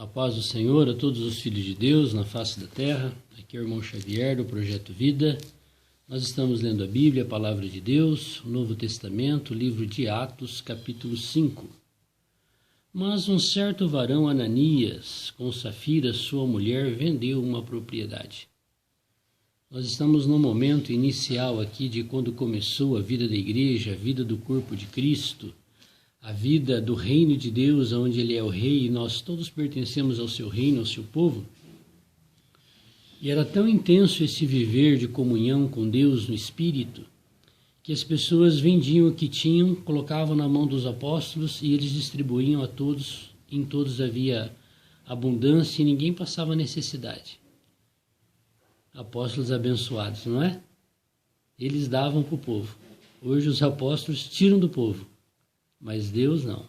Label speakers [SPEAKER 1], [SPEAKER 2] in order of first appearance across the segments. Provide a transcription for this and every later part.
[SPEAKER 1] A paz do Senhor a todos os filhos de Deus na face da terra. Aqui é o irmão Xavier do Projeto Vida. Nós estamos lendo a Bíblia, a Palavra de Deus, o Novo Testamento, o livro de Atos, capítulo 5. Mas um certo varão Ananias, com Safira, sua mulher, vendeu uma propriedade. Nós estamos no momento inicial aqui de quando começou a vida da igreja, a vida do corpo de Cristo, a vida do reino de Deus, onde Ele é o rei e nós todos pertencemos ao seu reino, ao seu povo. E era tão intenso esse viver de comunhão com Deus no Espírito, que as pessoas vendiam o que tinham, colocavam na mão dos apóstolos e eles distribuíam a todos. Em todos havia abundância e ninguém passava necessidade. Apóstolos abençoados, não é? Eles davam para o povo. Hoje os apóstolos tiram do povo. Mas Deus não.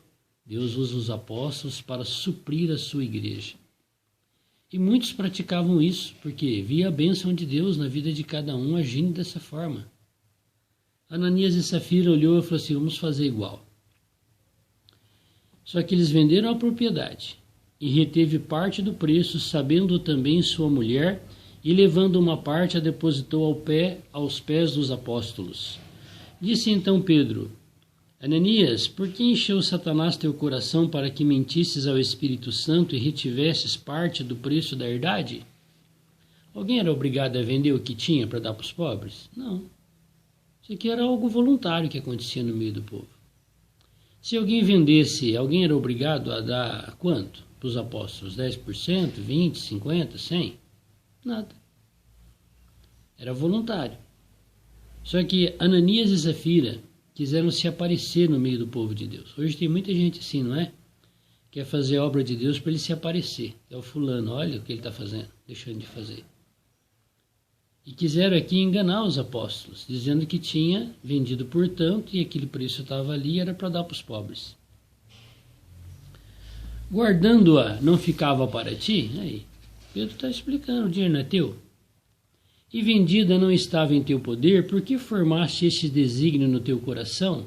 [SPEAKER 1] Deus usa os apóstolos para suprir a sua igreja. E muitos praticavam isso, porque via a bênção de Deus na vida de cada um agindo dessa forma. Ananias e Safira olhou e falou assim, vamos fazer igual. Só que eles venderam a propriedade e reteve parte do preço, sabendo também sua mulher, e levando uma parte a depositou aos pés dos apóstolos. Disse então Pedro, Ananias, por que encheu Satanás teu coração para que mentisses ao Espírito Santo e retivesses parte do preço da herdade? Alguém era obrigado a vender o que tinha para dar para os pobres? Não. Isso aqui era algo voluntário que acontecia no meio do povo. Se alguém vendesse, alguém era obrigado a dar quanto para os apóstolos? 10%, 20%, 50%, 100%? Nada. Era voluntário. Só que Ananias e Safira quiseram se aparecer no meio do povo de Deus. Hoje tem muita gente assim, não é? Quer fazer a obra de Deus para ele se aparecer. É o fulano, olha o que ele está fazendo, deixando de fazer. E quiseram aqui enganar os apóstolos, dizendo que tinha vendido por tanto e aquele preço estava ali e era para dar para os pobres. Guardando-a não ficava para ti? Aí, Pedro está explicando, o dinheiro não é teu? E vendida não estava em teu poder, por que formaste este desígnio no teu coração?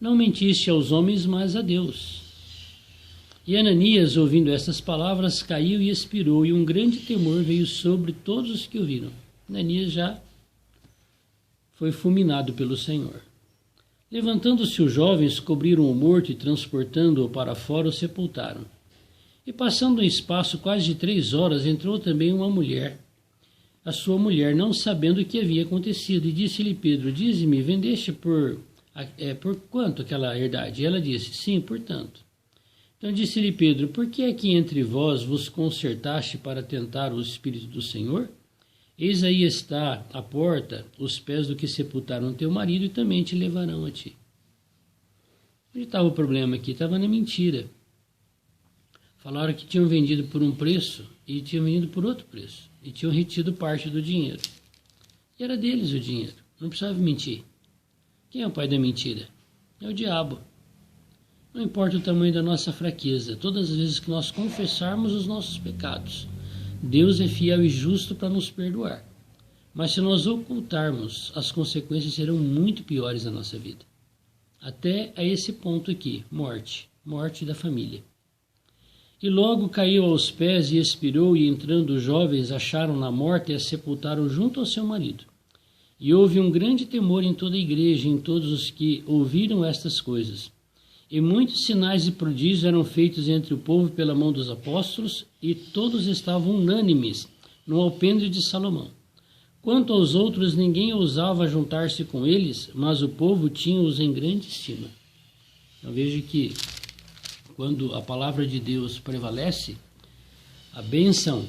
[SPEAKER 1] Não mentiste aos homens, mas a Deus. E Ananias, ouvindo estas palavras, caiu e expirou, e um grande temor veio sobre todos os que ouviram. Ananias já foi fulminado pelo Senhor. Levantando-se os jovens, cobriram o morto e, transportando-o para fora, o sepultaram. E passando um espaço quase de 3 horas, entrou também uma mulher, a sua mulher, não sabendo o que havia acontecido, e disse-lhe Pedro, dize-me, vendeste por quanto aquela herdade? E ela disse, sim, por tanto. Então disse-lhe Pedro, por que aqui entre vós vos concertaste para tentar o Espírito do Senhor? Eis aí está à porta os pés do que sepultaram teu marido e também te levarão a ti. Onde estava o problema aqui? Estava na mentira. Falaram que tinham vendido por um preço e tinham vendido por outro preço. E tinham retido parte do dinheiro. E era deles o dinheiro. Não precisava mentir. Quem é o pai da mentira? É o diabo. Não importa o tamanho da nossa fraqueza. Todas as vezes que nós confessarmos os nossos pecados, Deus é fiel e justo para nos perdoar. Mas se nós ocultarmos, as consequências serão muito piores na nossa vida. Até a esse ponto aqui, morte. Morte da família. E logo caiu aos pés e expirou, e entrando os jovens acharam-na morta e a sepultaram junto ao seu marido. E houve um grande temor em toda a igreja, em todos os que ouviram estas coisas. E muitos sinais e prodígios eram feitos entre o povo pela mão dos apóstolos, e todos estavam unânimes no alpendre de Salomão. Quanto aos outros, ninguém ousava juntar-se com eles, mas o povo tinha-os em grande estima. Eu vejo que quando a palavra de Deus prevalece, a bênção,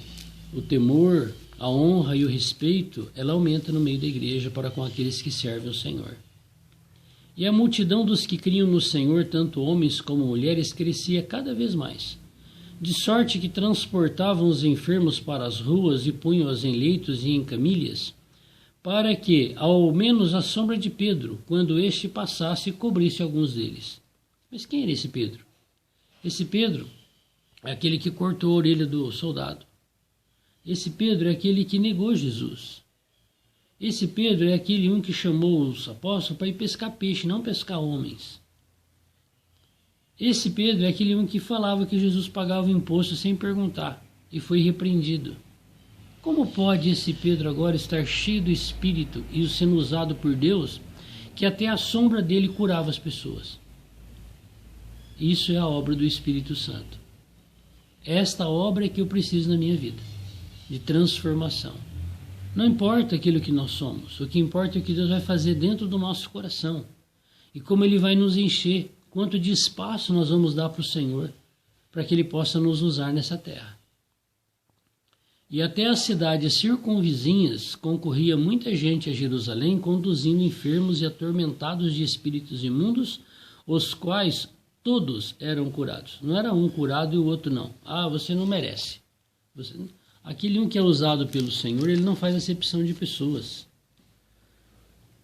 [SPEAKER 1] o temor, a honra e o respeito, ela aumenta no meio da igreja para com aqueles que servem o Senhor. E a multidão dos que criam no Senhor, tanto homens como mulheres, crescia cada vez mais, de sorte que transportavam os enfermos para as ruas e punham-os em leitos e em camilhas, para que, ao menos a sombra de Pedro, quando este passasse, cobrisse alguns deles. Mas quem era esse Pedro? Esse Pedro é aquele que cortou a orelha do soldado. Esse Pedro é aquele que negou Jesus. Esse Pedro é aquele que chamou os apóstolos para ir pescar peixe, não pescar homens. Esse Pedro é aquele um que falava que Jesus pagava o imposto sem perguntar e foi repreendido. Como pode esse Pedro agora estar cheio do Espírito e sendo usado por Deus, que até a sombra dele curava as pessoas? Isso é a obra do Espírito Santo. Esta obra é que eu preciso na minha vida, de transformação. Não importa aquilo que nós somos, o que importa é o que Deus vai fazer dentro do nosso coração e como Ele vai nos encher, quanto de espaço nós vamos dar para o Senhor, para que Ele possa nos usar nessa terra. E até as cidades circunvizinhas concorria muita gente a Jerusalém, conduzindo enfermos e atormentados de espíritos imundos, os quais todos eram curados. Não era um curado e o outro não. Ah, você não merece. Aquele um que é usado pelo Senhor, ele não faz acepção de pessoas.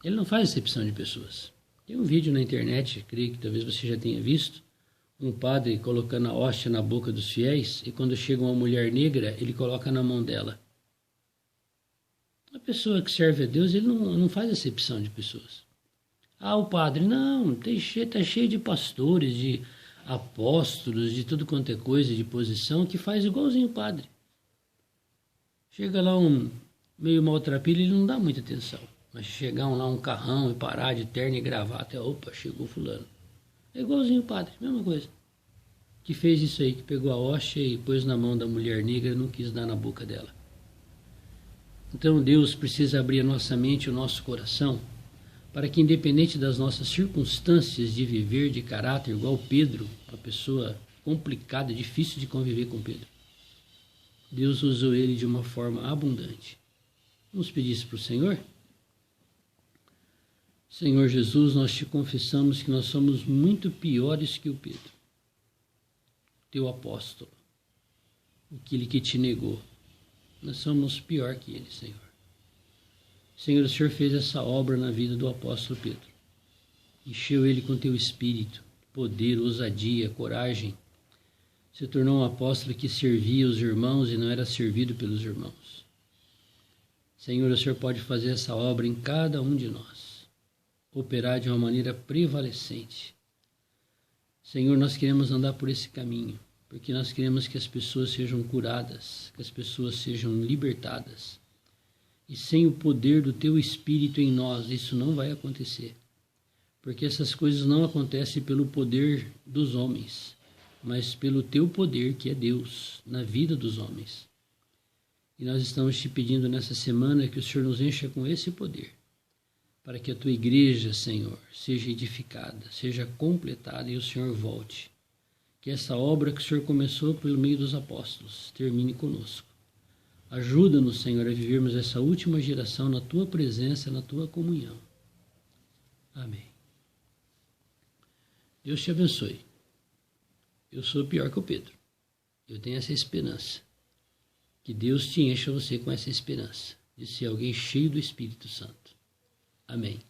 [SPEAKER 1] Ele não faz acepção de pessoas. Tem um vídeo na internet, creio que talvez você já tenha visto, um padre colocando a hóstia na boca dos fiéis e quando chega uma mulher negra, ele coloca na mão dela. A pessoa que serve a Deus, ele não faz acepção de pessoas. Ah, o padre, não, está cheio de pastores, de apóstolos, de tudo quanto é coisa, de posição, que faz igualzinho o padre. Chega lá um meio maltrapilho, ele não dá muita atenção. Mas chegar lá um carrão e parar de terno e gravata, opa, chegou fulano. É igualzinho o padre, mesma coisa. Que fez isso aí, que pegou a hóstia e pôs na mão da mulher negra e não quis dar na boca dela. Então Deus precisa abrir a nossa mente e o nosso coração para que, independente das nossas circunstâncias de viver, de caráter, igual Pedro, uma pessoa complicada, difícil de conviver com Pedro, Deus usou ele de uma forma abundante. Vamos pedir isso para o Senhor? Senhor Jesus, nós te confessamos que nós somos muito piores que o Pedro, teu apóstolo, aquele que te negou. Nós somos pior que ele, Senhor. Senhor, o Senhor fez essa obra na vida do apóstolo Pedro. Encheu ele com teu espírito, poder, ousadia, coragem. Se tornou um apóstolo que servia os irmãos e não era servido pelos irmãos. Senhor, o Senhor pode fazer essa obra em cada um de nós. Operar de uma maneira prevalecente. Senhor, nós queremos andar por esse caminho, porque nós queremos que as pessoas sejam curadas, que as pessoas sejam libertadas. E sem o poder do teu Espírito em nós, isso não vai acontecer. Porque essas coisas não acontecem pelo poder dos homens, mas pelo teu poder, que é Deus, na vida dos homens. E nós estamos te pedindo nessa semana que o Senhor nos encha com esse poder, para que a tua igreja, Senhor, seja edificada, seja completada e o Senhor volte. Que essa obra que o Senhor começou pelo meio dos apóstolos termine conosco. Ajuda-nos, Senhor, a vivermos essa última geração na tua presença, na tua comunhão. Amém. Deus te abençoe. Eu sou pior que o Pedro. Eu tenho essa esperança. Que Deus te encha você com essa esperança de ser alguém cheio do Espírito Santo. Amém.